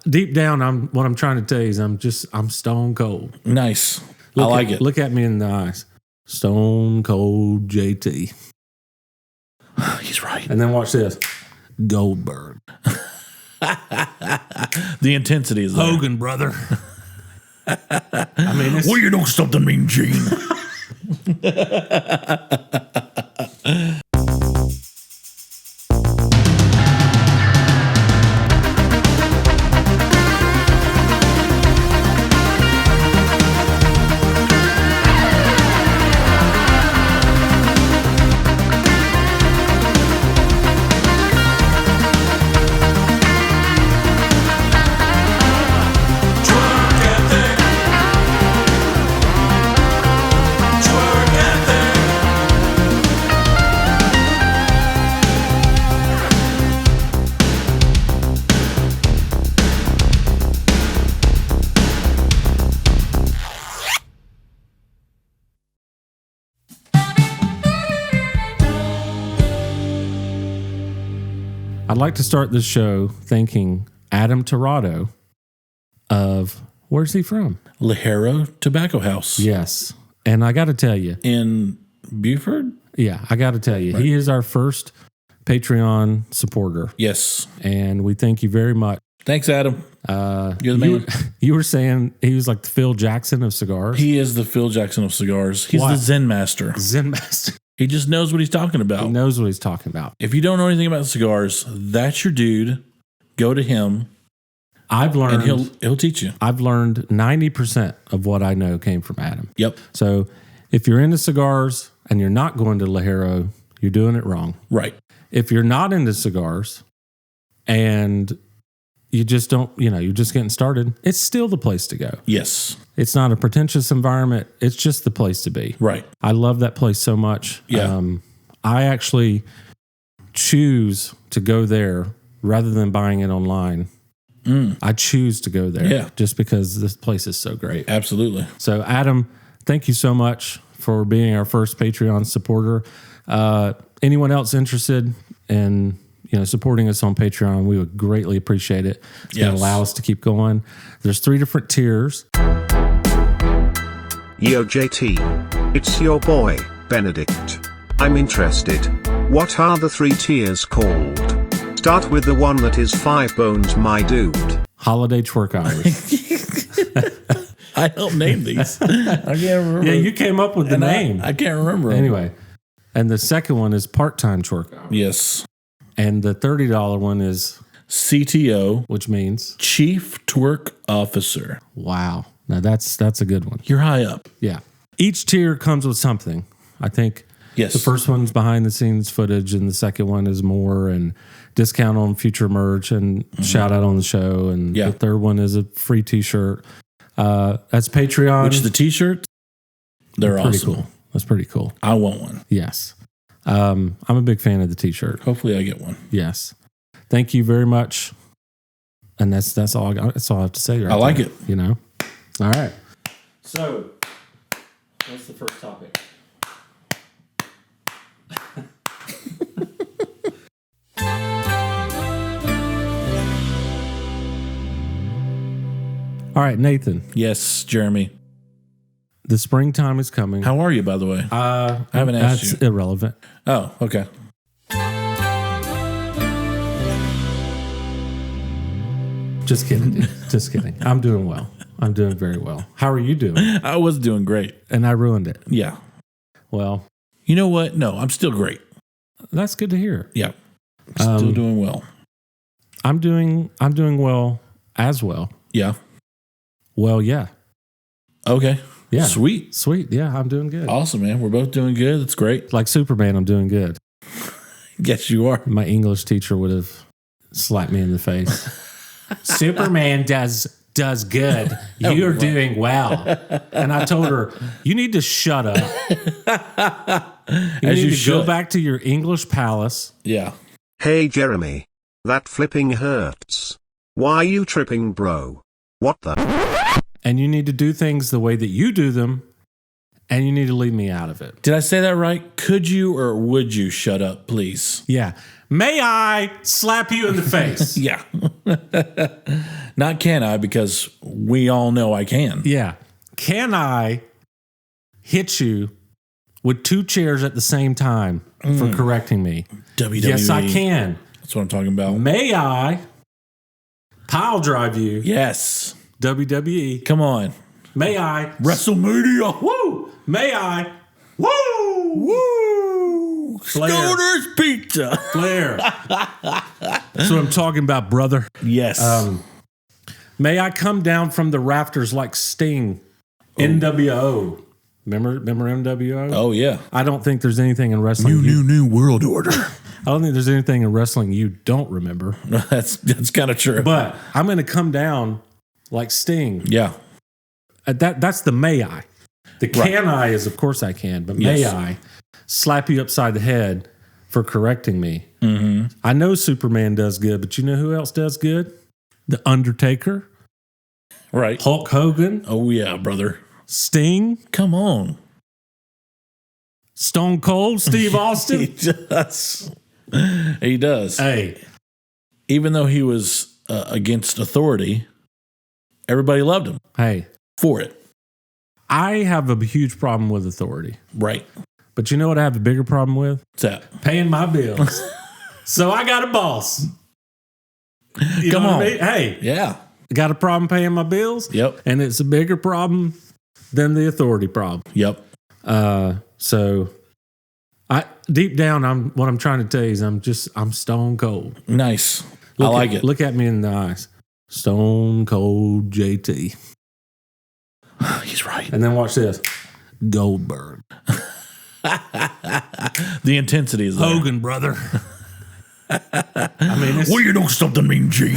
deep down, what I'm trying to tell you is I'm stone cold. Nice. I like it. Look at me in the eyes. Stone cold JT. He's right. And then watch this. Goldberg. The intensity is there. Hogan, brother. I mean, well, you know something mean, Gene. I'd like to start this show thanking Adam Tirado of, where's he from? Ligero Tobacco House. Yes. And I got to tell you. In Buford? Yeah, I got to tell you. Right. He is our first Patreon supporter. Yes. And we thank you very much. Thanks, Adam. You're the man. You were saying he was like the Phil Jackson of cigars? He is the Phil Jackson of cigars. He's the Zen master. Zen master. He just knows what he's talking about. He knows what he's talking about. If you don't know anything about cigars, that's your dude. Go to him. I've learned, and he'll teach you. I've learned 90% of what I know came from Adam. Yep. So if you're into cigars and you're not going to Ligero, you're doing it wrong. Right. If you're not into cigars and you just don't, you're just getting started, it's still the place to go. Yes. It's not a pretentious environment. It's just the place to be. Right. I love that place so much. Yeah. I actually choose to go there rather than buying it online. I choose to go there just because this place is so great. Absolutely. So, Adam, thank you so much for being our first Patreon supporter. Anyone else interested in supporting us on Patreon, we would greatly appreciate it. It's going to allow us to keep going. There's 3 different tiers. Yo JT, it's your boy, Benedict. I'm interested. What are the 3 tiers called? Start with the one that is 5 bones, my dude. Holiday twerk hours. I helped name these. I can't remember. Yeah, you came up with the name. I can't remember. Anyway, and the second one is part-time twerk hours. Yes. And the $30 one is CTO, which means Chief Twerk Officer. Wow. Now that's a good one. You're high up. Yeah. Each tier comes with something. I think yes. The first one's behind the scenes footage and the second one is more and discount on future merch and shout out on the show. And the third one is a free t-shirt. That's Patreon. Which the t-shirts, they're pretty awesome. Cool. That's pretty cool. I want one. Yes. I'm a big fan of the t-shirt. Hopefully I get one. Yes. Thank you very much. And that's all I got. That's all I have to say right I like it. All right. So, what's the first topic? All right, Nathan. Yes, Jeremy. The springtime is coming. How are you, by the way? I haven't asked you. That's irrelevant. Oh, okay. Just kidding, dude. Just kidding. I'm doing well. I'm doing very well. How are you doing? I was doing great. And I ruined it. Yeah. Well. You know what? No, I'm still great. That's good to hear. Yeah. I'm still doing well. I'm doing well as well. Yeah. Well, yeah. Okay. Yeah. Sweet. Yeah, I'm doing good. Awesome, man. We're both doing good. That's great. Like Superman, I'm doing good. Yes, you are. My English teacher would have slapped me in the face. Superman does good. You're doing well. And I told her, you need to shut up. You need to go back to your English palace. Yeah. Hey, Jeremy. That flipping hurts. Why are you tripping, bro? What the? And you need to do things the way that you do them, and you need to leave me out of it. Did I say that right? Could you or would you shut up, please? Yeah. may I slap you in the face? Yeah. Not can I, because we all know I can. Yeah. Can I hit you with 2 chairs at the same time for correcting me? WWE. Yes, I can. That's what I'm talking about. May I pile drive you? Yes. WWE. Come on. May I? WrestleMania. Woo! May I? Woo! Woo! Flair. Stoner's Pizza. Flair. That's what I'm talking about, brother. Yes. May I come down from the rafters like Sting? NWO. Remember NWO? Oh, yeah. I don't think there's anything in wrestling. New world order. I don't think there's anything in wrestling you don't remember. That's kind of true. But I'm going to come down like Sting. Yeah. That's the may I. The can I is, of course, I can. But may I slap you upside the head for correcting me? Mm-hmm. I know Superman does good, but you know who else does good? The Undertaker. Right. Hulk Hogan. Oh, yeah, brother. Sting. Come on. Stone Cold Steve Austin. He does. He does. Hey. Even though he was against authority, everybody loved him. Hey. For it. I have a huge problem with authority. Right. But you know what I have a bigger problem with? What's that? Paying my bills. So I got a boss. You Come know on. what I mean? Hey. Yeah. Got a problem paying my bills? Yep. And it's a bigger problem than the authority problem. Yep. So I deep down, what I'm trying to tell you is I'm stone cold. Nice. I like it. Look at me in the eyes. Stone cold JT. He's right. And then watch this. Goldberg. The intensity is there. Hogan, brother. I mean, Well, you know something, Mean Gene.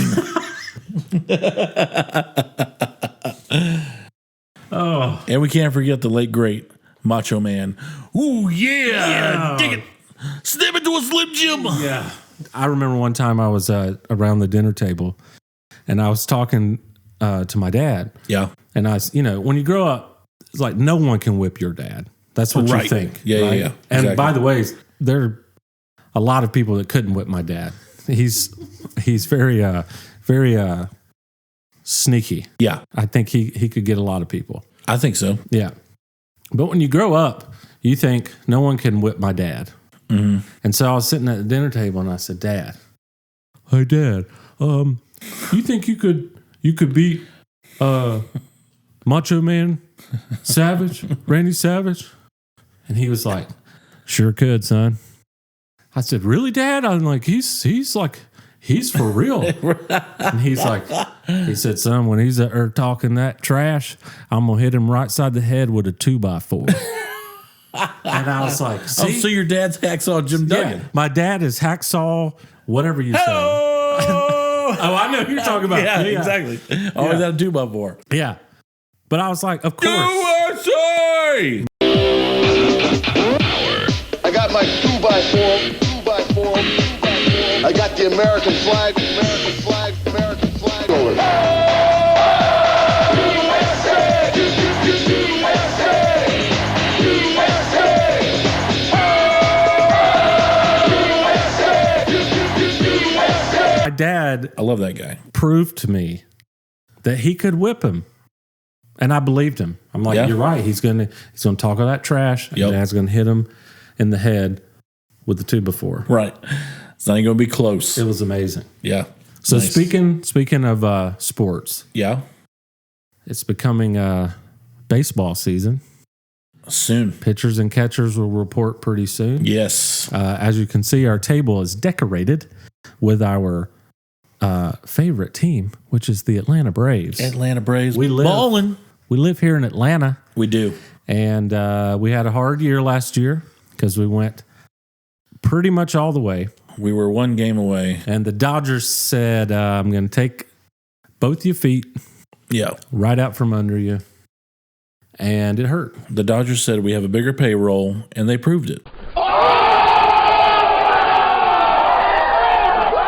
Oh. And we can't forget the late, great Macho Man. Ooh, yeah. Dig it. Step into a Slim Jim. Yeah. I remember one time I was around the dinner table and I was talking to my dad. Yeah. And when you grow up, it's like no one can whip your dad. That's what you think. Yeah, right? yeah. And Exactly. by the way, there are a lot of people that couldn't whip my dad. He's very sneaky. Yeah. I think he could get a lot of people. I think so. Yeah. But when you grow up, you think no one can whip my dad. Mm-hmm. And so I was sitting at the dinner table and I said, Dad, hey Dad, you think you could beat Macho Man Savage, Randy Savage? And he was like, sure could, son. I said, really, Dad? I'm like, he's for real. And he said, son, when he's out there talking that trash, I'm going to hit him right side the head with a 2x4. And I was like, see? Oh, so your dad's Hacksaw Jim Duggan. Yeah, my dad is Hacksaw, whatever you say. Oh, I know who you're talking about. Yeah, exactly. Always had a 2x4. Yeah. But I was like, of course. USA! I got my 2x4. I got the American flag over it. My dad I love that guy. proved to me that he could whip him. And I believed him. I'm like, Yeah. you're right. He's gonna talk all that trash. And Yep. Dad's gonna hit him in the head with the 2x4. Right. It's not even going to be close. It was amazing. Yeah. So Nice. speaking of sports, Yeah. it's becoming baseball season. Soon. Pitchers and catchers will report pretty soon. Yes. As you can see, our table is decorated with our favorite team, which is the Atlanta Braves. Atlanta Braves. We live- balling. We live here in Atlanta, We do. and we had a hard year last year because we went pretty much all the way. We were one game away. And the Dodgers said, I'm going to take both your feet Yeah. right out from under you. And it hurt. The Dodgers said we have a bigger payroll, and they proved it.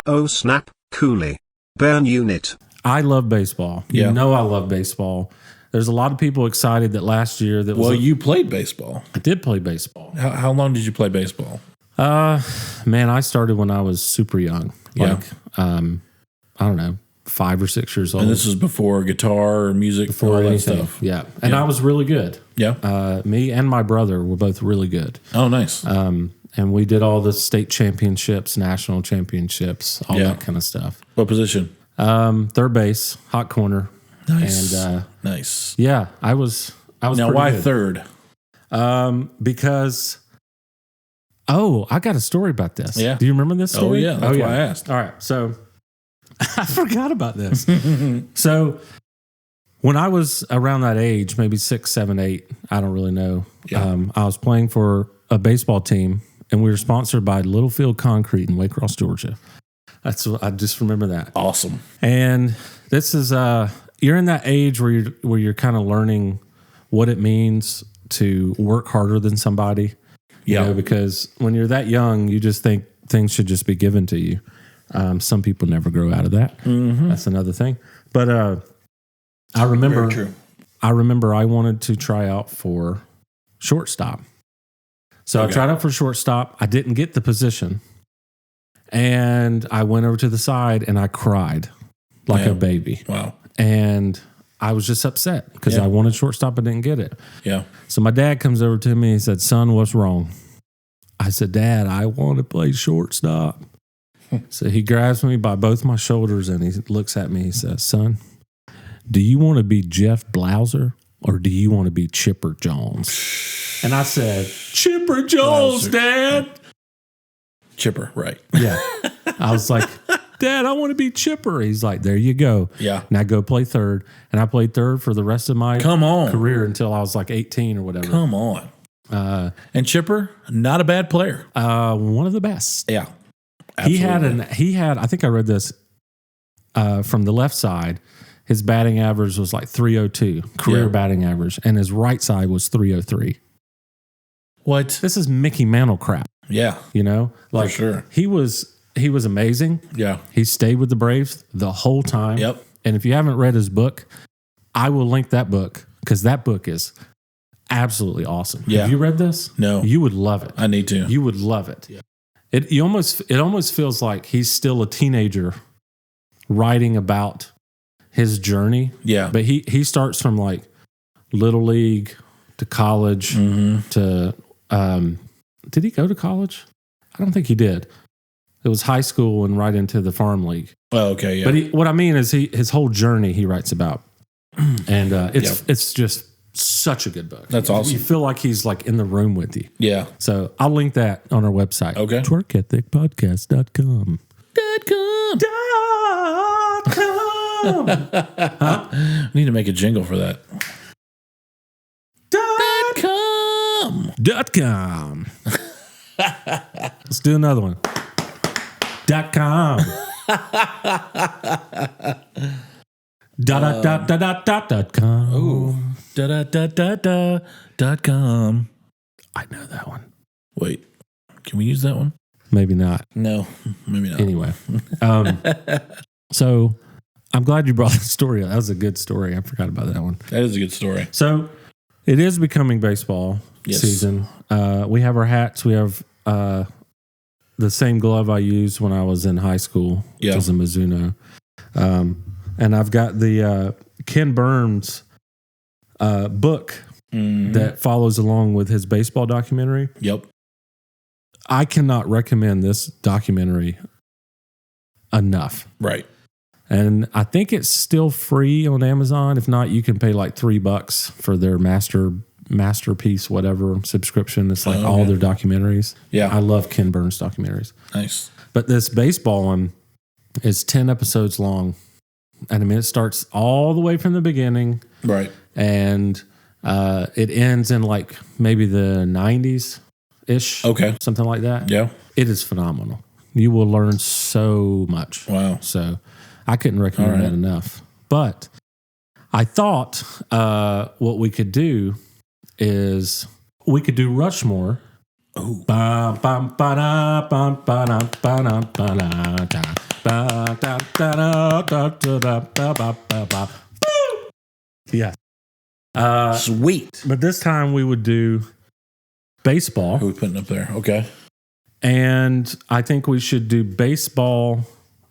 Oh snap, Cooley. Burn unit. I love baseball. Yeah. You know I love baseball. There's a lot of people excited that last year that Well, was you played baseball. I did play baseball. How long did you play baseball? Man, I started when I was super young. Yeah. Like, I don't know, 5 or 6 years old. And this was before guitar or music, before all that anything. stuff. Yeah. And I was really good. Yeah. Me and my brother were both really good. Oh, nice. And we did all the state championships, national championships, all that kind of stuff. What position? Third base, hot corner. Nice. And nice. yeah, I was Now, pretty why good. third? Because I got a story about this. Yeah. Do you remember this story? Oh, yeah. That's why I asked. All right. So I forgot about this. So when I was around that age, maybe 6, 7, 8, I don't really know. Yeah. I was playing for a baseball team, and we were sponsored by Littlefield Concrete in Waycross, Georgia. I just remember that. Awesome. And this is you're in that age where you're kind of learning what it means to work harder than somebody. You know, because when you're that young, you just think things should just be given to you. Some people never grow out of that. Mm-hmm. That's another thing. But I remember, Very true. I wanted to try out for shortstop. So I tried out for shortstop. I didn't get the position, and I went over to the side and I cried like a baby. Wow. And I was just upset because I wanted shortstop and didn't get it. Yeah. So my dad comes over to me and he said, "Son, what's wrong?" I said, "Dad, I want to play shortstop." So he grabs me by both my shoulders and he looks at me. He says, "Son, do you want to be Jeff BLAUSER or do you want to be Chipper Jones?" And I said, "Chipper Jones, Dad." Chipper, right. Yeah. I was like, "Dad, I want to be Chipper." He's like, "There you go." Yeah. Now go play third. And I played third for the rest of my Come on. career until I was like 18 or whatever. Come on. And Chipper, not a bad player. One of the best. Yeah. Absolutely. He had, I think I read this from the left side, his batting average was like 302, career batting average, and his right side was 303. What? This is Mickey Mantle crap, Yeah. you know? Like, sure. He was amazing. Yeah. He stayed with the Braves the whole time. Yep. And if you haven't read his book, I will link that book because that book is absolutely awesome. Yeah. Have you read this? No. You would love it. I need to. You would love it. Yeah. It almost feels like he's still a teenager writing about his journey. Yeah. But he starts from like little league to college to did he go to college? I don't think he did. It was high school and right into the farm league. Oh, okay. Yeah. But what I mean is his whole journey he writes about. And it's just such a good book. That's awesome. You feel like he's like in the room with you. Yeah. So I'll link that on our website. Okay. twerkethicpodcast.com. I need to make a jingle for that. .com. Let's do another one. .com. .com. Ooh. .com. I know that one. Wait. Can we use that one? Maybe not. No. Maybe not. Anyway. So I'm glad you brought the story up. That was a good story. I forgot about that one. That is a good story. So it is becoming baseball season. We have our hats. We have the same glove I used when I was in high school, which was a Mizuno. And I've got the Ken Burns book that follows along with his baseball documentary. Yep. I cannot recommend this documentary enough. Right. And I think it's still free on Amazon. If not, you can pay like $3 for their masterpiece, whatever subscription. It's like all their documentaries. Yeah. I love Ken Burns documentaries. Nice. But this baseball one is 10 episodes long. And I mean, it starts all the way from the beginning. Right. And it ends in like maybe the 90s-ish. Okay. Something like that. Yeah. It is phenomenal. You will learn so much. Wow. So I couldn't recommend that enough. But I thought what we could do is we could do Rushmore. Oh. Yeah. Sweet. But this time we would do baseball. Who are we putting up there? Okay. And I think we should do baseball,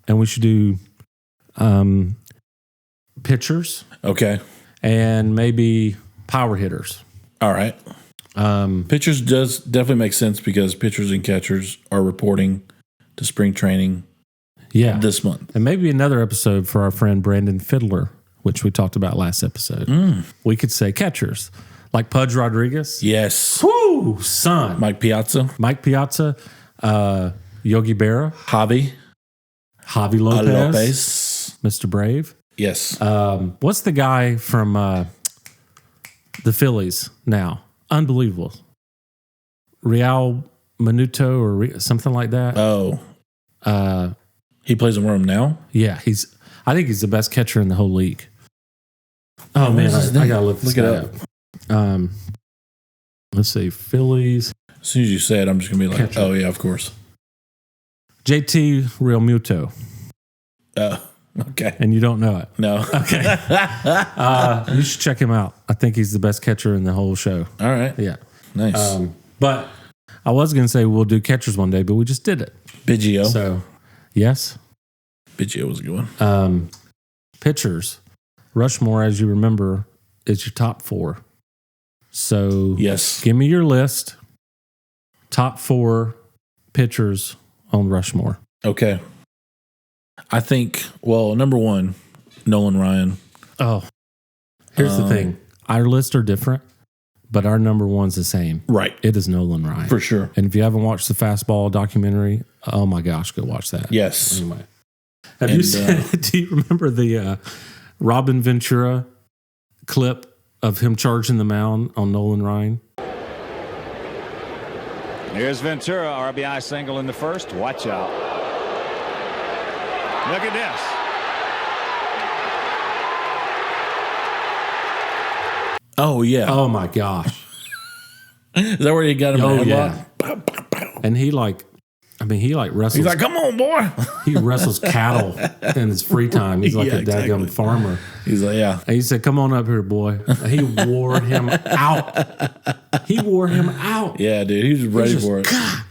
and we should do pitchers, Okay. and maybe power hitters. All right. Pitchers does definitely make sense because pitchers and catchers are reporting to spring training Yeah. this month. And maybe another episode for our friend Brandon Fiddler, which we talked about last episode. We could say catchers, like Pudge Rodriguez. Yes. Woo, son. Mike Piazza, Mike Piazza, Yogi Berra, Javi Javi Lopez, Lopez. Mr. Brave. Yes. What's the guy from the Phillies now? Unbelievable. Real Minuto or something like that. He plays in Rome now. Yeah, I think he's the best catcher in the whole league. Oh What man, is his I name? gotta look Look this it guy up. Let's see, Phillies. As soon as you say it, I'm just gonna be like, Catcher. oh yeah, of course. JT Realmuto, Okay. and you don't know it. No. Okay, you should check him out. I think he's the best catcher in the whole show. All right. Yeah, Nice. but I was gonna say we'll do catchers one day, but we just did it. Biggio. So yes, Biggio was a good one. pitchers. Rushmore, as you remember, is your top 4. So Yes. give me your list. Top 4 pitchers on Rushmore. Okay. I think, well, number 1, Nolan Ryan. Oh, here's the thing. Our lists are different, but our number one's the same. Right. It is Nolan Ryan. For sure. And if you haven't watched the Fastball documentary, oh my gosh, go watch that. Yes. Anyway. Have you seen, do you remember the Robin Ventura clip of him charging the mound on Nolan Ryan? Here's Ventura, RBI single in the first. Watch out. Look at this. Oh, yeah. Oh my gosh. Is that where he got him? Oh, in the yeah. headlock? And he wrestles. He's like, come on, boy. He wrestles cattle in his free time. He's like Yeah, a daggum exactly. farmer. He's like, yeah. And he said, come on up here, boy. He wore him out. He wore him out. Yeah, dude. He was ready Just for it. Gah.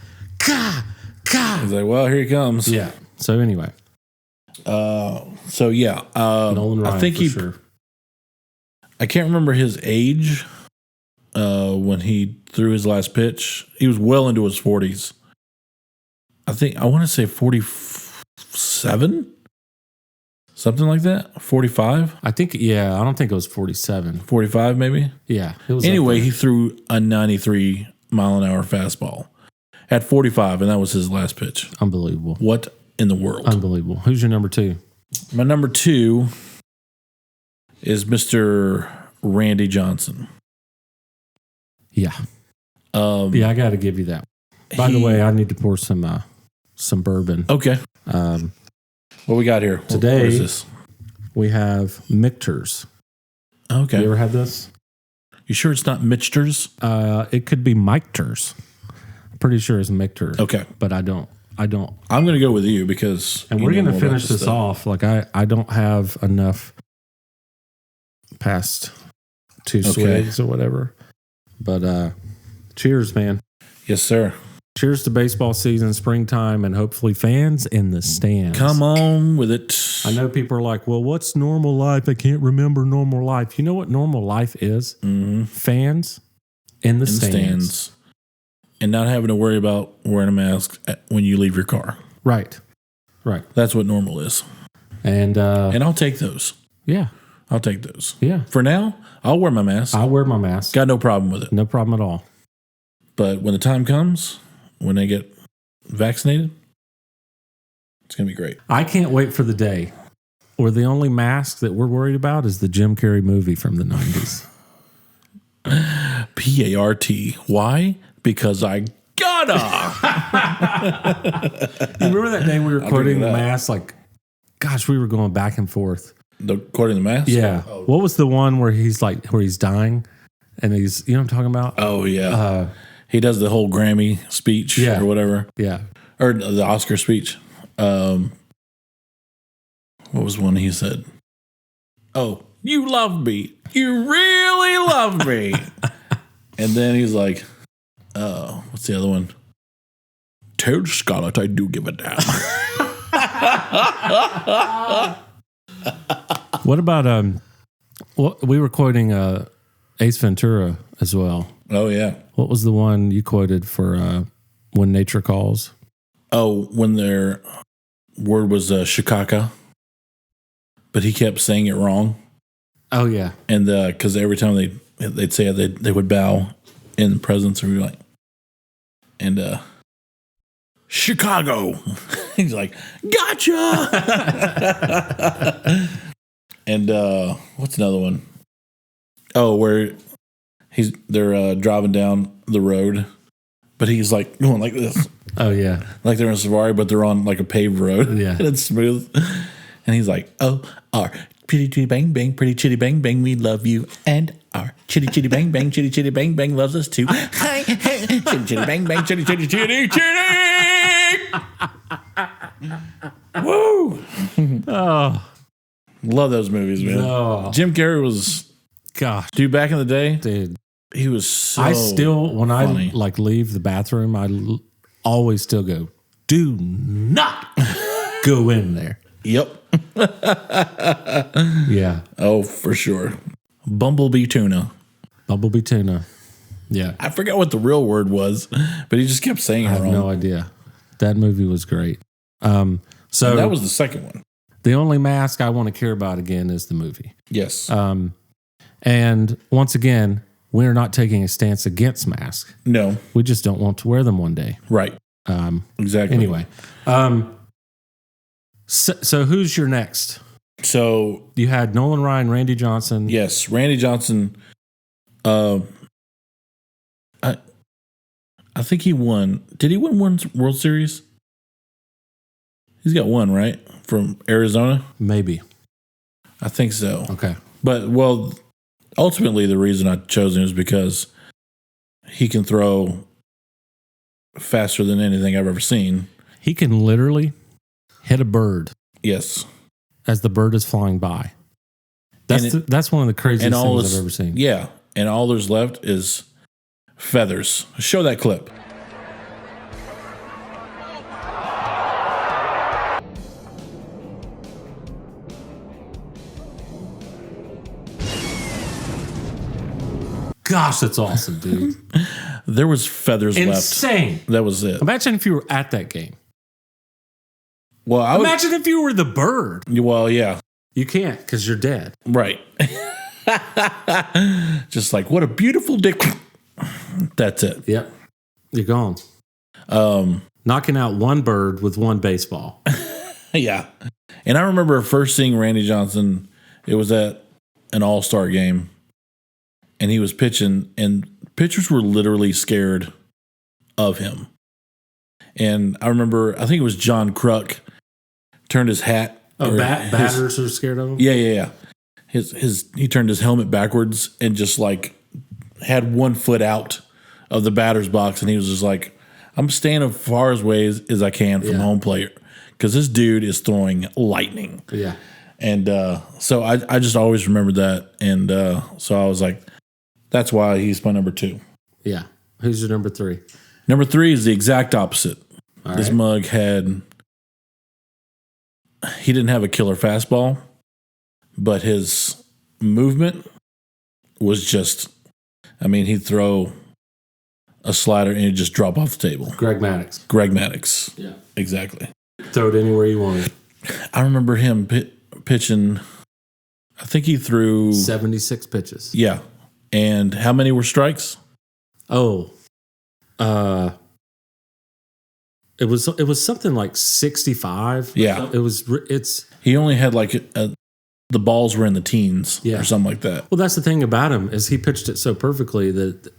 He's like, well, here he comes. Yeah. So anyway, So, yeah. Nolan Ryan I think for sure. I can't remember his age when he threw his last pitch. He was well into his 40s. I want to say 47? Something like that? 45? I think, yeah, I don't think it was 47. 45 maybe? Yeah. It was Anyway, up he threw a 93 mile an hour fastball at 45, and that was his last pitch. there. Unbelievable. What in the world? Unbelievable. Who's your number 2? My number 2 is Mr. Randy Johnson. Yeah. Yeah, I got to give you that. By the way, I need to pour some bourbon. Okay. What we got here? Today- What is this? We have Michter's. Okay. You ever had this? You sure it's not Mitchter's? It could be Michter's. I'm pretty sure it's Michter's. Okay. But I don't. I'm going to go with you because. And you we're know going to more about finish this stuff. off. Like I don't have enough past 2 swigs or whatever. But cheers, man. Yes, sir. Cheers to baseball season, springtime, and hopefully fans in the stands. Come on with it. I know people are like, well, what's normal life? I can't remember normal life. You know what normal life is? Mm-hmm. Fans in the In the stands. stands. And not having to worry about wearing a mask when you leave your car. Right. Right. That's what normal is. And And I'll take those. yeah. I'll take those. Yeah. For now, I'll wear my mask. I wear my mask. Got no problem with it. No problem at all. But when the time comes, when I get vaccinated, it's going to be great. I can't wait for the day where the only mask that we're worried about is the Jim Carrey movie from the 90s. PART. Why? Because I gotta. You remember that day we were quoting the that. mask? Like, gosh, we were going back and forth. According to the mask? Yeah. What was the one where he's dying and he's, you know what I'm talking about? Oh, yeah. He does the whole Grammy speech Yeah. or whatever. Yeah. Or the Oscar speech. What was one he said? Oh, you love me. You really love me. And then he's like, oh, what's the other one? tell Scarlett I do give a damn. What about we were quoting Ace Ventura as well. Oh, yeah. What was the one you quoted for When Nature Calls? Oh, when their word was shikaka, but he kept saying it wrong. Oh, yeah. And because every time they'd say it, they would bow in the presence of like, and Chicago. He's like, gotcha. And what's another one? Oh, where they're driving down the road, but he's like going like this. Oh, yeah. Like they're in a safari, but they're on like a paved road. Yeah. And it's smooth. And he's like, oh, our pretty chitty bang bang, pretty chitty bang bang, we love you. And our chitty chitty bang bang, chitty chitty bang bang loves us too. Hi, hey, chitty chitty bang bang, chitty chitty chitty chitty. Woo! Oh, Love those movies, man. no. Jim Carrey was, Gosh, dude, back in the day, dude. he was so I still, when funny. I like leave the bathroom, always still go, do not go in there. Yep. Yeah. Oh, for sure. Bumblebee tuna. Bumblebee tuna. Yeah. I forgot what the real word was, but he just kept saying it I have wrong. no idea. That movie was great. So And that was the second one. the only mask I want to care about again is the movie. Yes. And once again, we're not taking a stance against masks. No. We just don't want to wear them one day. Right. Exactly. Anyway. So who's your next? So, You had Nolan Ryan, Randy Johnson. yes, Randy Johnson, I think he won. Did he win one World Series? He's got one, right? From Arizona? Maybe. I think so. Okay. But, well, ultimately the reason I chose him is because he can throw faster than anything I've ever seen. He can literally hit a bird Yes. as the bird is flying by. That's one of the craziest things I've ever seen. Yeah. And all there's left is feathers. Show that clip. Gosh, that's awesome, dude. There was feathers Insane. left. That was it. Imagine if you were at that game. Well, I would, Imagine if you were the bird. well, yeah. You can't because you're dead. Right. Just like, what a beautiful dick. That's it. Yep. You're gone. Knocking out one bird with one baseball. Yeah. And I remember first seeing Randy Johnson, it was at an all-star game, and he was pitching, and pitchers were literally scared of him. And I remember, I think it was John Kruk turned his hat. Batters are scared of him? Yeah. He turned his helmet backwards and just like had 1 foot out of the batter's box, and he was just like, I'm staying as far away as I can from home plate because this dude is throwing lightning. Yeah. And so I just always remembered that, and so I was like, that's why he's my number 2. Yeah. Who's your number 3? Number 3 is the exact opposite. All This right. mug he didn't have a killer fastball, but his movement was just, I mean, he'd throw a slider and it'd just drop off the table. Greg Maddux. Greg Maddux. Yeah. Exactly. Throw it anywhere you want it. I remember him pitching, I think he threw 76 pitches. Yeah. And how many were strikes? Oh. It was something like 65. Yeah. It's He only had like the balls were in the teens or something like that. well, that's the thing about him is he pitched it so perfectly that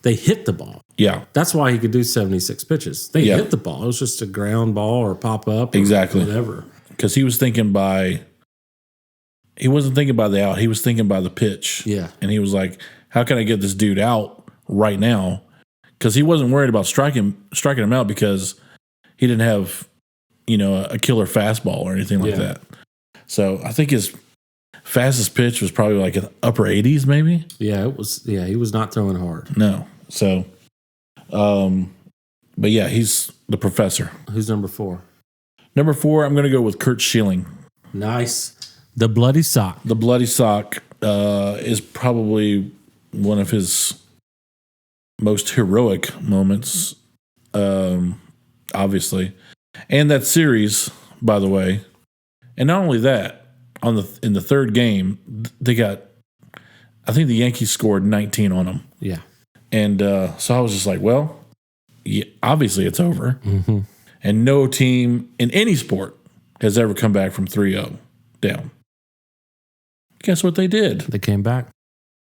they hit the ball. Yeah. That's why he could do 76 pitches. They hit the ball. It was just a ground ball or pop up or Exactly. whatever. Because he wasn't thinking by the out. He was thinking by the pitch. Yeah. And he was like, how can I get this dude out right now? Because he wasn't worried about striking him out because he didn't have, a killer fastball or anything like that. So I think his fastest pitch was probably like an upper 80s maybe. Yeah, it was. Yeah, he was not throwing hard. No. So, But yeah, he's the professor. Who's number 4? Number 4, I'm going to go with Kurt Schilling. Nice. The Bloody Sock. The Bloody Sock is probably one of his most heroic moments, obviously. And that series, by the way. And not only that, in the third game, they got, I think the Yankees scored 19 on them. Yeah. And so I was just like, well, yeah, obviously it's over. Mm-hmm. And no team in any sport has ever come back from 3-0 down. Guess what they did? They came back.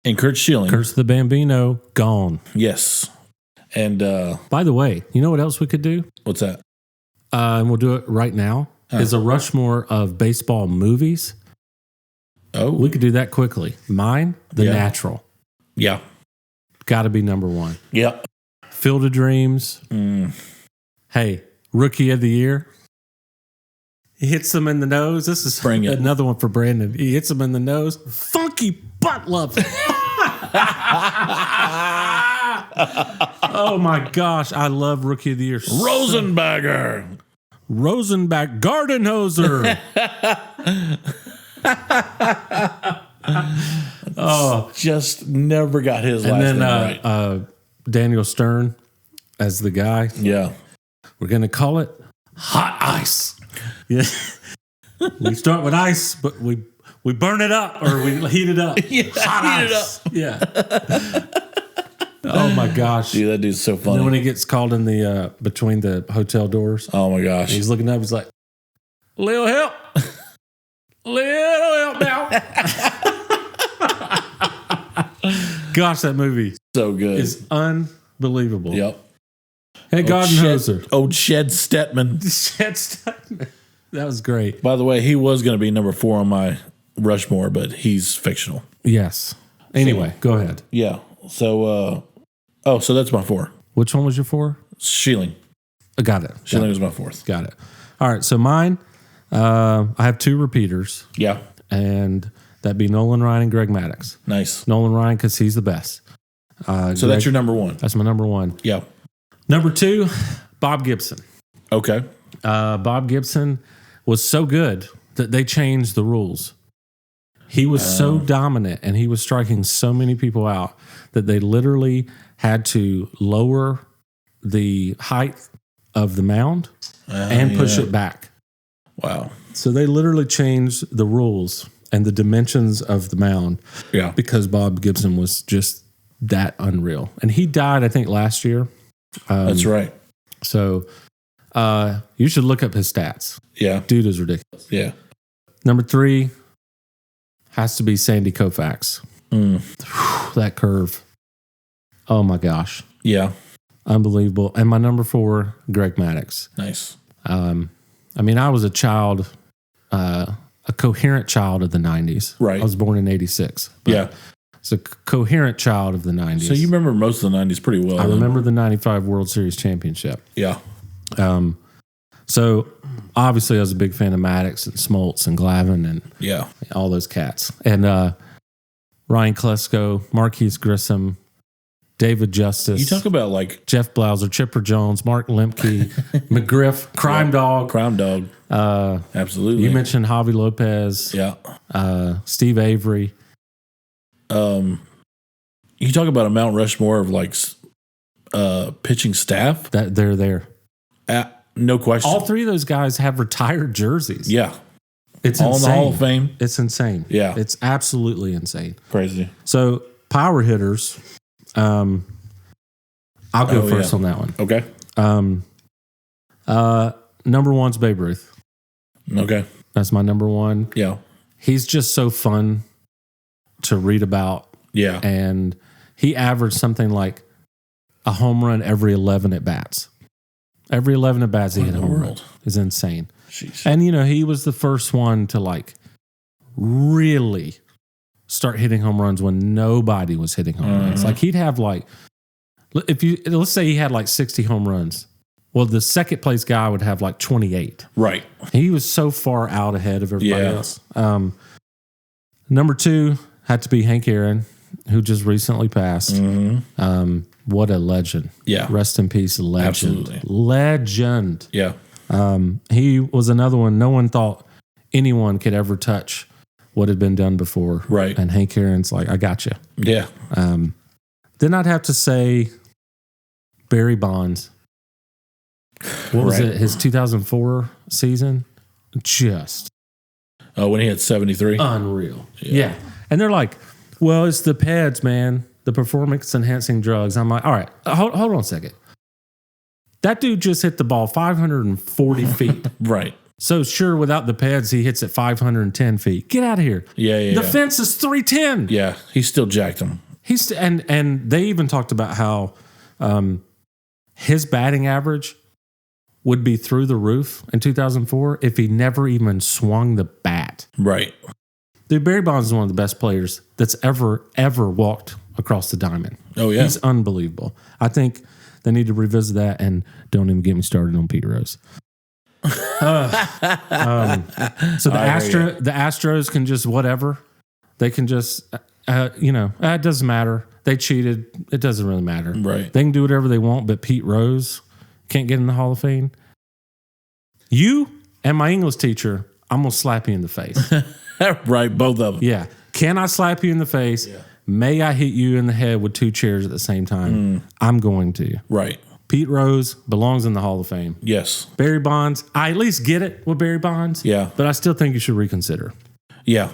And Kurt Schilling. Curse the Bambino, gone. Yes. And by the way, you know what else we could do? what's that? And we'll do it right now. Is a Rushmore of baseball movies. Oh. We could do that quickly. Mine, The Yeah. Natural. Yeah. Got to be number 1. Yeah. Field of Dreams. Hey, Rookie of the Year. He hits them in the nose. This is Bring it. another one for Brandon. He hits them in the nose. Funky butt love. Oh my gosh. I love Rookie of the Year. Rosenbagger. Rosenbach Gardenhoser. Just never got his And last then name right. Daniel Stern as the guy. Yeah. We're going to call it Hot Ice. Yeah. We start with ice, but we burn it up or we heat it up. Hot heat it ice. Yeah. Oh my gosh. Dude, that dude's so And then when funny. he gets called in the between the hotel doors, Oh my gosh. he's looking up. He's like, "Little help, little help now." Gosh, that movie So good. is unbelievable. Yep. Hey, Gardenhoser. Old Shed Stetman. That was great. By the way, he was going to be number 4 on my Rushmore, but he's fictional. Yes. Anyway, go ahead. Yeah. So, so that's my 4. Which one was your 4? Schilling. I got it. Schilling was my 4th. Got it. All right. So mine, I have 2 repeaters, Yeah. and that'd be Nolan Ryan and Greg Maddux. Nice. Nolan Ryan because he's the best. So that's your number 1. That's my number 1. Yeah. Number 2, Bob Gibson. Okay. Bob Gibson was so good that they changed the rules. He was so dominant and he was striking so many people out that they literally had to lower the height of the mound and push it back. Wow. So they literally changed the rules and the dimensions of the mound Yeah. because Bob Gibson was just that unreal. And he died, I think, last year. That's right. So you should look up his stats. Yeah. Dude is ridiculous. Yeah. Number 3 has to be Sandy Koufax. That curve. Oh my gosh. Yeah. Unbelievable. And my number 4, Greg Maddux. Nice. I mean, I was a child, a coherent child of the 90s. Right. I was born in 86. But Yeah. it's a coherent child of the 90s. So you remember most of the 90s pretty well. I then. remember the 95 World Series championship. Yeah. So obviously I was a big fan of Maddox and Smoltz and Glavine and Yeah. all those cats. And Ryan Klesko, Marquise Grissom, David Justice. You talk about like Jeff Blauser, Chipper Jones, Mark Lemke, McGriff, Crime Dog. Crime Dog. Absolutely. You mentioned Javi Lopez, Yeah. Steve Avery. You talk about a Mount Rushmore of like pitching staff. That they're there. No question. All 3 of those guys have retired jerseys. Yeah. It's All in insane. the Hall of Fame. It's insane. Yeah. It's absolutely insane. Crazy. So power hitters. I'll go first yeah. on that one. Okay. Number 1's Babe Ruth. Okay. That's my number 1. Yeah. He's just so fun to read about. Yeah. And he averaged something like a home run every 11 at bats. Every 11 at bats he hit a home run. Is insane. Jeez. And, you know, he was the first one to like really start hitting home runs when nobody was hitting home runs. Like he'd have like, let's say he had like 60 home runs. Well, the second place guy would have like 28. Right. He was so far out ahead of everybody Yeah. else. Number 2 had to be Hank Aaron. who just recently passed. What a legend. Yeah. Rest in peace, legend. Absolutely. Legend. Yeah. He was another one. No one thought anyone could ever touch what had been done before. Right. And Hank Aaron's like, I got you. Yeah. Then I'd have to say Barry Bonds. What was it? His 2004 season? Just When he had 73. unreal. Yeah. And they're like, well, it's the PEDs, man. The performance enhancing drugs. I'm like, all right, hold on a second. That dude just hit the ball 540 feet. Right. So sure, without the PEDs, he hits it 510 feet. Get out of here. Yeah. The fence is 310. Yeah. He still jacked him. And they even talked about how his batting average would be through the roof in 2004 if he never even swung the bat. Right. Dude, Barry Bonds is one of the best players that's ever walked across the diamond. Oh, yeah. He's unbelievable. I think they need to revisit that, and don't even get me started on Pete Rose. So the Astros can just whatever. They can just, it doesn't matter. They cheated. It doesn't really matter. Right. They can do whatever they want, but Pete Rose can't get in the Hall of Fame. You and my English teacher, I'm going to slap you in the face. Right. Both of them. Yeah. Can I slap you in the face? Yeah. May I hit you in the head with 2 chairs at the same time? I'm going to. Right. Pete Rose belongs in the Hall of Fame. Yes. Barry Bonds, I at least get it with Barry Bonds. Yeah. But I still think you should reconsider. Yeah.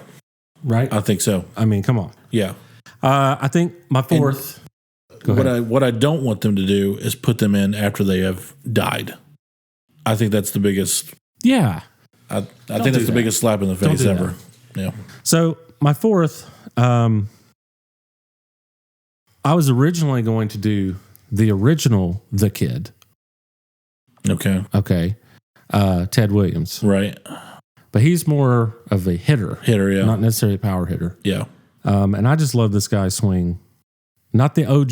Right? I think so. I mean, come on. Yeah. I think my fourth. What I don't want them to do is put them in after they have died. I think that's the biggest. Yeah. I think that's the biggest slap in the face ever. Yeah. So my fourth, I was originally going to do the original The Kid. Okay. Ted Williams. Right. But he's more of a hitter. Yeah. Not necessarily a power hitter. Yeah. And I just love this guy's swing. Not the OG,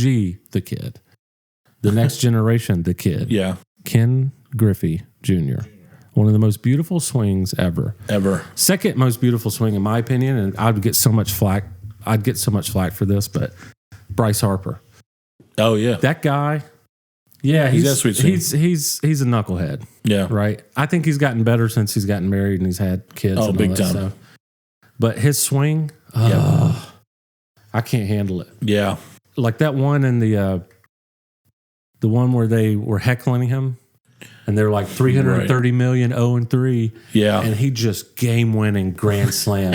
The Kid. The next generation, The Kid. Yeah. Ken Griffey Jr. One of the most beautiful swings ever. Second most beautiful swing, in my opinion, and I'd get so much flack. I'd get so much flack for this, but Bryce Harper. Oh yeah, that guy. Yeah, he's got sweet swing. He's a knucklehead. Yeah, right. I think he's gotten better since he's gotten married and he's had kids. Oh, and big all that time. stuff. But his swing, I can't handle it. Yeah, like that one in the one where they were heckling him. And they're like 330 million, 0-3. Yeah. And he just game-winning grand slam.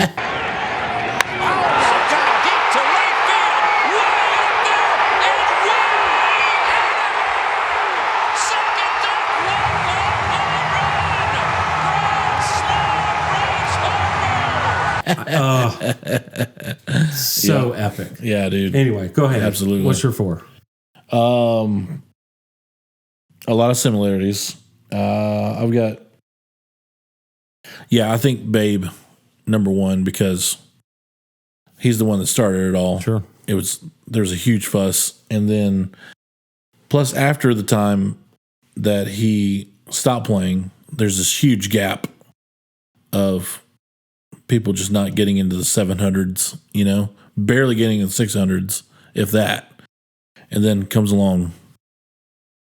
So epic. Yeah, dude. Anyway, go ahead. Absolutely. What's your 4? A lot of similarities. I've got, I think Babe, number 1, because he's the one that started it all. Sure. There's a huge fuss. And then, plus after the time that he stopped playing, there's this huge gap of people just not getting into the 700s, barely getting in the 600s, if that. And then comes along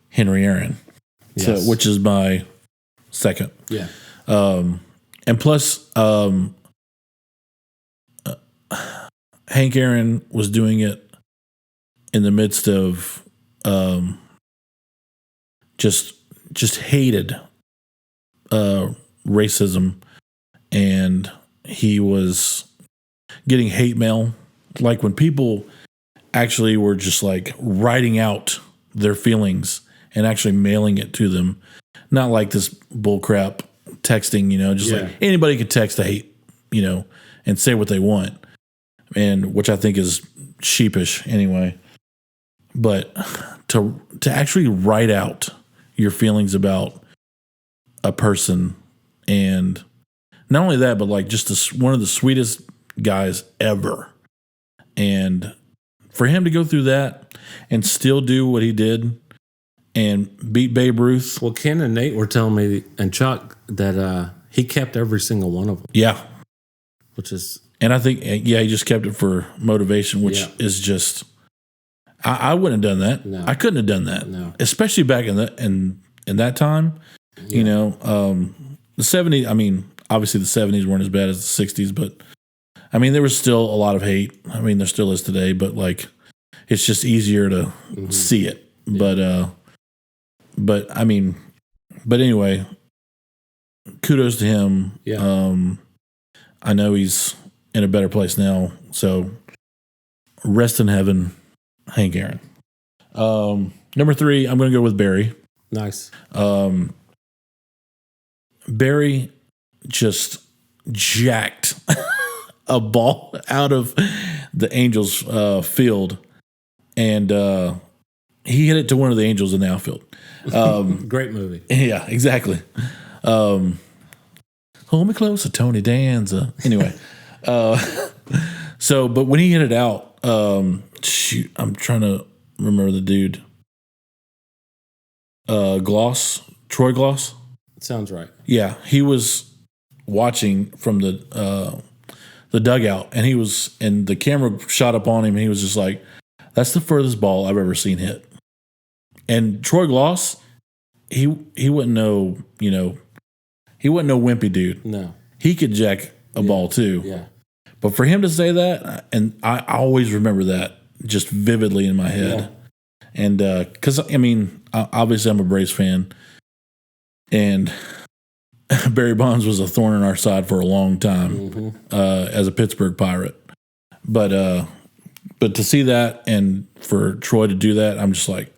Henry Aaron. Yes. So, which is my second. Yeah. And plus, Hank Aaron was doing it in the midst of just hated racism, and he was getting hate mail. Like when people actually were just like writing out their feelings and actually mailing it to them. Not like this bullcrap texting, like anybody could text to hate, and say what they want. And which I think is sheepish anyway. But to actually write out your feelings about a person, and not only that, but like just one of the sweetest guys ever. And for him to go through that and still do what he did and beat Babe Ruth. Well, Ken and Nate were telling me, and Chuck, that he kept every single one of them. Yeah. Which is And I think, he just kept it for motivation, which is just, I wouldn't have done that. No. I couldn't have done that. No. Especially back in that time, the 70s, I mean, obviously the 70s weren't as bad as the 60s, but I mean, there was still a lot of hate. I mean, there still is today, but like, it's just easier to see it. Yeah. But I mean, anyway, kudos to him. Yeah. I know he's in a better place now. So rest in heaven, Hank Aaron. Number 3, I'm going to go with Barry. Nice. Barry just jacked a ball out of the Angels field, and he hit it to one of the Angels in the outfield. Great movie. Yeah, exactly. Hold me closer, Tony Danza. Anyway, but when he hit it out, I'm trying to remember the dude. Troy Gloss. Sounds right. Yeah, he was watching from the dugout, and the camera shot up on him, and he was just like, "That's the furthest ball I've ever seen hit." And Troy Gloss, he wouldn't know, he wasn't no wimpy dude. No, he could jack a ball too. Yeah, but for him to say that, and I always remember that just vividly in my head. Yeah. And because I mean, obviously I'm a Braves fan, and Barry Bonds was a thorn in our side for a long time as a Pittsburgh Pirate. But to see that and for Troy to do that, I'm just like,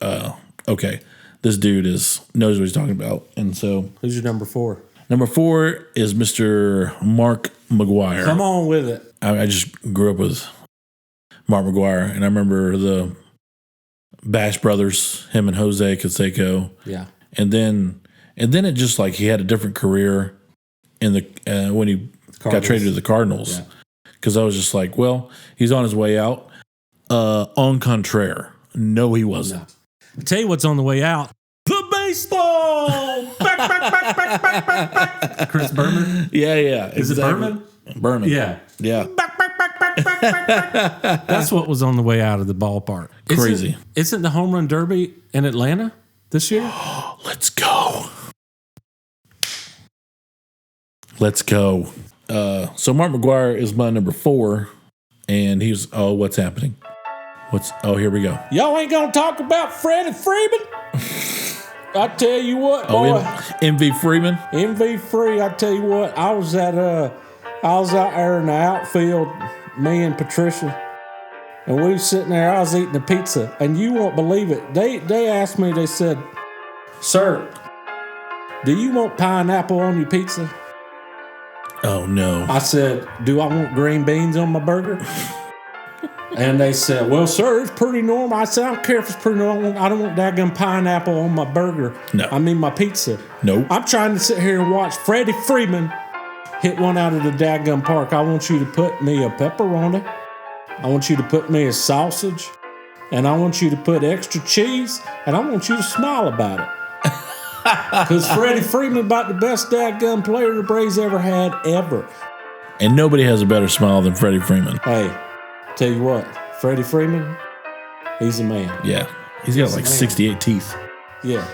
okay, this dude knows what he's talking about. And so, who's your number 4? Number 4 is Mr. Mark McGwire. Come on with it. I just grew up with Mark McGwire, and I remember the Bash Brothers, him and Jose Canseco. Yeah. And then it just like he had a different career in the when he got traded to the Cardinals. Because I was just like, well, he's on his way out. En contraire, no, he wasn't. No. I'll tell you what's on the way out. The baseball! back. Chris Berman? Yeah. Is it Berman? Berman. Yeah. Back. That's what was on the way out of the ballpark. Crazy. Isn't the home run derby in Atlanta this year? Let's go. So Mark McGwire is my number 4, and he's what's happening? Here we go. Y'all ain't gonna talk about Freddie Freeman? I tell you what, boy. MV Freeman. MV Free. I tell you what. I was out there in the outfield, me and Patricia, and we was sitting there. I was eating a pizza, and you won't believe it. They asked me. They said, "Sir, do you want pineapple on your pizza?" Oh no. I said, "Do I want green beans on my burger?" And they said, "Well, sir, it's pretty normal." I said, "I don't care if it's pretty normal. I don't want daggum pineapple on my burger. No. I mean my pizza. Nope. I'm trying to sit here and watch Freddie Freeman hit one out of the daggum park. I want you to put me a pepperoni. I want you to put me a sausage. And I want you to put extra cheese. And I want you to smile about it. Because Freddie Freeman about the best daggum player the Braves ever had, ever. And nobody has a better smile than Freddie Freeman. Hey, tell you what, Freddie Freeman, he's a man. Yeah. He's got like 68 teeth. Yeah.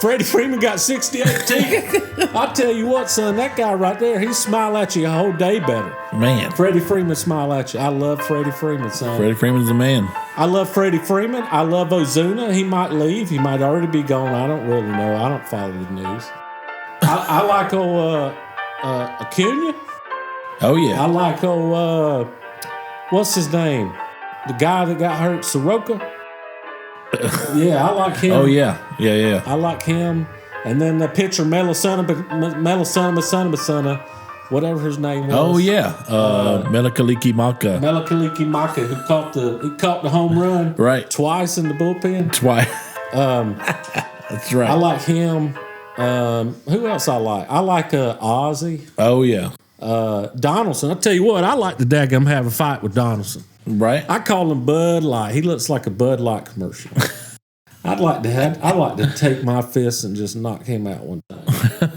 Freddie Freeman got 68 teeth. I'll tell you what, son, that guy right there, he smile at you a whole day better. Man. Freddie Freeman smile at you. I love Freddie Freeman, son. Freddie Freeman's the man. I love Freddie Freeman. I love Ozuna. He might leave. He might already be gone. I don't really know. I don't follow the news. I like old Acuna. Oh, yeah. I like old, what's his name? The guy that got hurt, Soroka. Yeah, I like him. Oh, yeah. Yeah. I like him. And then the pitcher, Melisana, whatever his name was. Oh, yeah. Melikaliki Maka. Melikaliki Maka, who caught the home run. Right. Twice in the bullpen. Twice. That's right. I like him. Who else I like? I like Ozzy. Oh, yeah. Donaldson. I'll tell you what, I like to daggum have a fight with Donaldson. Right. I call him Bud Light. He looks like a Bud Light commercial. I'd like to take my fist and just knock him out one time.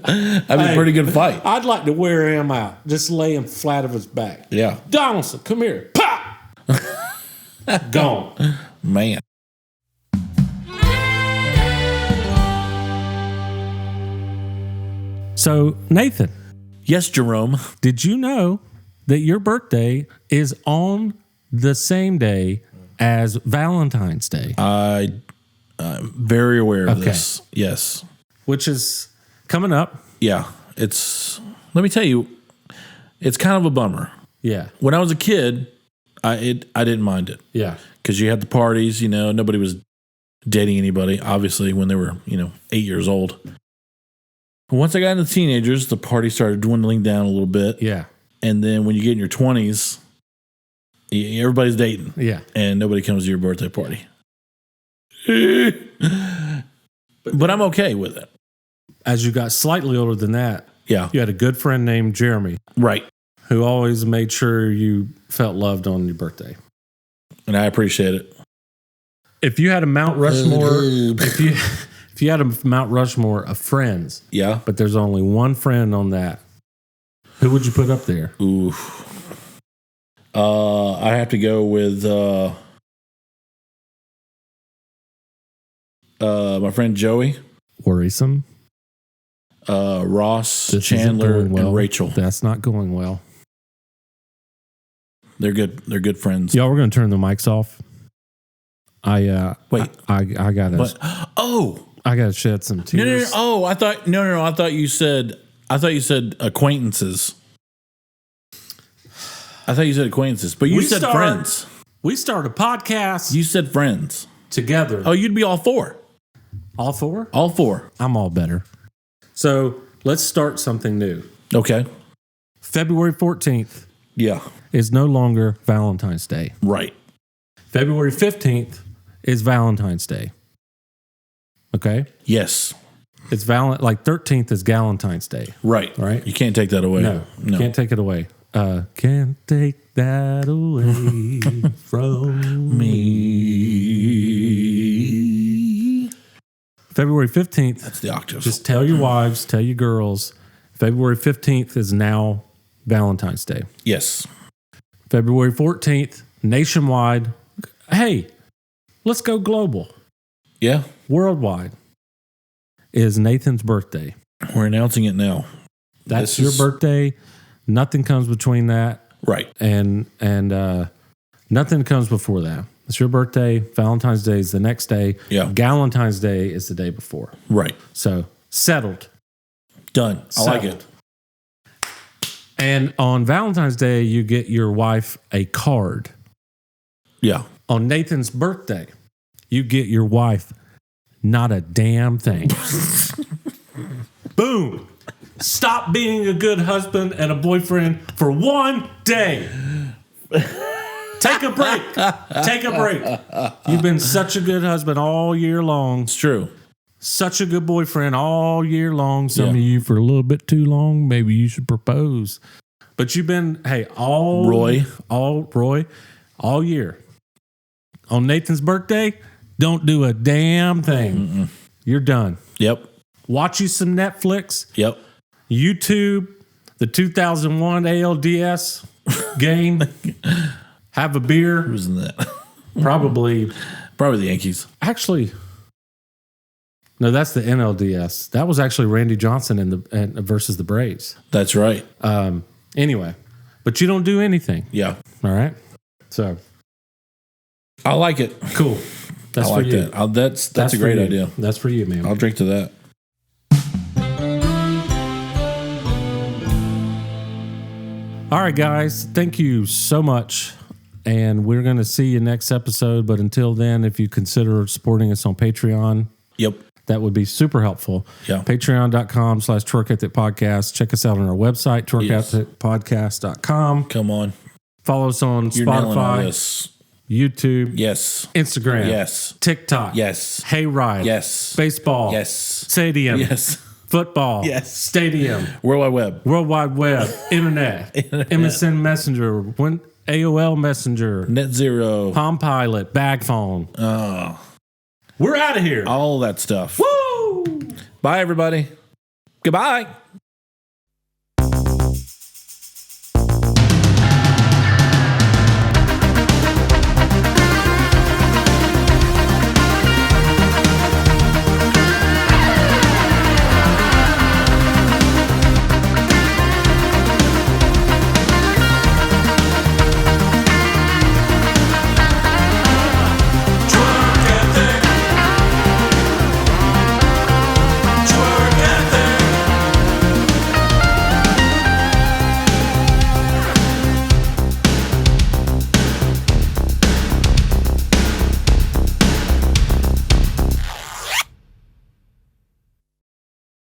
That'd be a pretty good fight. I'd like to wear him out. Just lay him flat of his back. Yeah. Donaldson, come here. Pop! Gone. Man. So, Nathan, Yes, Jerome. did you know that your birthday is on the same day as Valentine's Day? I'm very aware of Okay. this. Yes. Which is coming up. Yeah. Let me tell you, it's kind of a bummer. Yeah. When I was a kid, I didn't mind it Yeah. because you had the parties, nobody was dating anybody, obviously, when they were, 8 years old. Once I got into teenagers, the party started dwindling down a little bit. Yeah. And then when you get in your 20s, everybody's dating. Yeah. And nobody comes to your birthday party. But I'm okay with it. As you got slightly older than that, Yeah. you had a good friend named Jeremy Right. who always made sure you felt loved on your birthday. And I appreciate it. If you had a Mount Rushmore, if you had a Mount Rushmore of friends, Yeah. but there's only one friend on that, who would you put up there? Ooh. I have to go with my friend Joey, Worrisome. Ross, This isn't Chandler, going well. and Rachel. That's not going well. They're good. They're good friends. Y'all, we're going to turn the mics off. Wait. I gotta But I gotta shed some no. tears. Oh, I thought no. I thought you said acquaintances. I thought you said acquaintances, but you said friends. We start a podcast You said friends. together. Oh, you'd be all four. All four? All four. I'm all better. So let's start something new. Okay. February 14th Yeah. is no longer Valentine's Day. Right. February 15th is Valentine's Day. Okay? Yes. It's like 13th is Galentine's Day. Right. Right. You can't take that away. No. Can't take it away. Can't take that away from me. February 15th. That's the octave. Just tell your wives, tell your girls. February 15th is now Valentine's Day. yes. February 14th, nationwide. Hey, let's go global. Yeah. Worldwide is Nathan's birthday. We're announcing it now. That's This your is- birthday. Nothing comes between that, Right. and nothing comes before that. It's your birthday. Valentine's Day is the next day. Yeah. Galentine's Day is the day before. Right. So settled. Done. I like Settled. it. And on Valentine's Day, you get your wife a card. Yeah. On Nathan's birthday, you get your wife not a damn thing. Boom. Stop being a good husband and a boyfriend for one day. Take a break. Take a break. You've been such a good husband all year long. It's true. Such a good boyfriend all year long. Some Yeah. of you for a little bit too long. Maybe you should propose. But you've been, all year. On Nathan's birthday, don't do a damn thing. You're done. Yep. Watch you some Netflix, Yep. YouTube, the 2001 ALDS game. Have a beer. Who's in that? Probably. Probably the Yankees. Actually, no, that's the NLDS. That was actually Randy Johnson versus the Braves. That's right. Anyway, but you don't do anything. Yeah. All right. So I like it. cool. That's I like for you. that. That's a for great you. idea. That's for you, man. I'll drink to that. All right, guys. Thank you so much. And we're going to see you next episode. But until then, if you consider supporting us on Patreon, Yep. that would be super helpful. Yeah. Patreon.com/Twerk Ethic Podcast. Check us out on our website, twerkethicpodcast.com. Come on. Follow us on You're nailing all Spotify, this. YouTube, Yes. Instagram, Yes. TikTok, Yes. Hayride, Yes. baseball, Yes. stadium, Yes. football, Yes. stadium, World Wide Web. World Wide Web, Internet, MSN Messenger, AOL Messenger, Net Zero. Palm Pilot, Bag Phone. Oh. We're out of here. All that stuff. Woo! Bye, everybody. Goodbye.